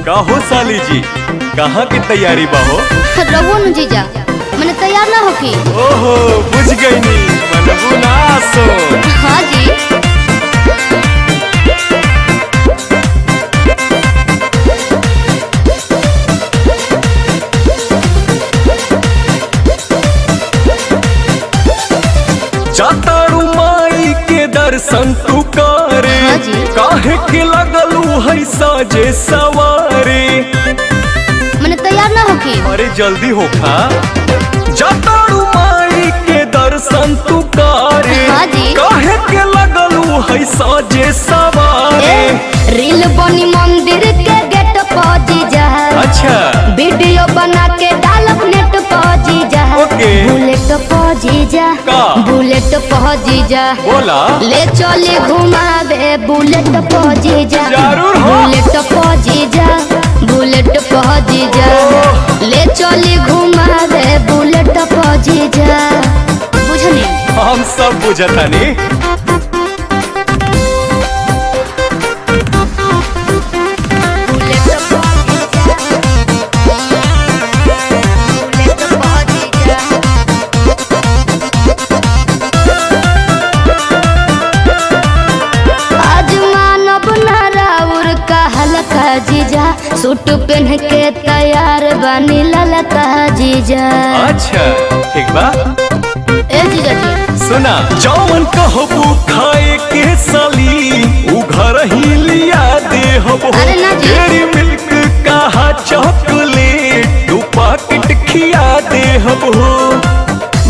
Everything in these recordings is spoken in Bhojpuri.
का हो साली जी, कहाँ की तैयारी बा हो? रघु न जीजा मैंने तैयार ना होकी। ओहो बुझ गई नी मनबू ना सो। हाँ जी। जातारू माई के दर्शन तू करे। हाँ जी। काहे के लगलू है साजे सवारे। मैंने तैयार ना होकी। अरे जल्दी होखा। जातारू माई के दर्शन तू करे। हाँ जी। काहे के लगलू है साजे सवारे। रील बनी मंदिर के गेट पर जीजा। अच्छा वीडियो बना के डालब नेट पर जीजा। ओके। बुलेट पर जीजा का? बुलेट पर जीजा बोला ले चले घुमावे बुलेट पर जीजा। जरूर हो। बुलेट पर जीजा बुलेट पर जीजा ले चले घुमावे बुलेट पर जीजा। बुझनी हम सब बुझतानी। जीजा सूट पहन के तैयार बनी ललका जीजा। अच्छा ठीक बा। ए जीजा जी सुना जौन कहबू खाए के साली उ घर ही लिया दे हबो। अरे ना जी। डेरी मिल्क कहा चॉकलेट दू पैकेट खिया दे हबो।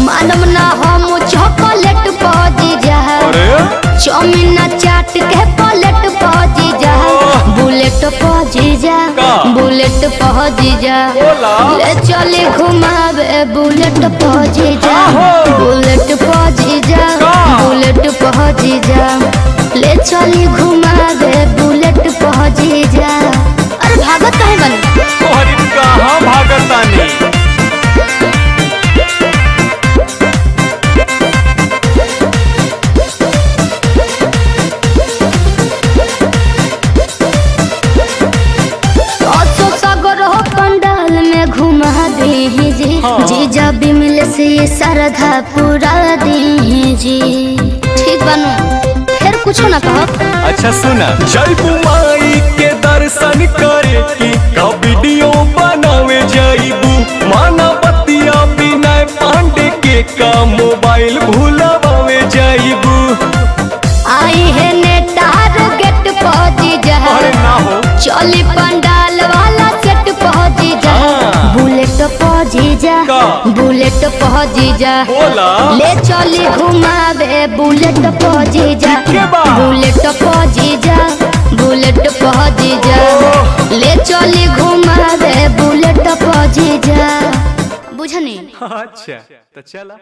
मालूम ना हम चॉकलेट पा जीजा। अरे चाउमीन चाट के प्लेट पा जीजा। बुलेट पा जीजा का? बुलेट पा जीजा बोला ले चले घुमावे बुलेट पा जीजा। आहो। बुलेट पा जीजा का? बुलेट पा जीजा ले चले घुमावे बुलेट पा जीजा। अरे भागत काहे बनी? तोहरी कहाँ भागतानी। हाँ। जीजा बिमल से ये श्रद्धा पूरा दीजी। ठीक बनू फिर कुछ ना कहो। अच्छा सुना जयबू माई के दर्शन करे की का वीडियो बनावे जाइबू। माना बतिया बिना पांडे के का मोबाइल भूलावे जाइबू। आई है नेटार गेट पहुंची जा। अरे ना हो चली पंडाल वाला सेट पहुंची जा। हाँ। बुलेट पहुंची जा का? बुलेट पहुंची जा बोला ले चली घुमावे बुलेट पहुंची जा। ठीक है बा। बुलेट पहुंची जा बुलेट पहुंची जा ले चली घुमावे बुलेट पहुंची जा। बुझनी अच्छा तो चला।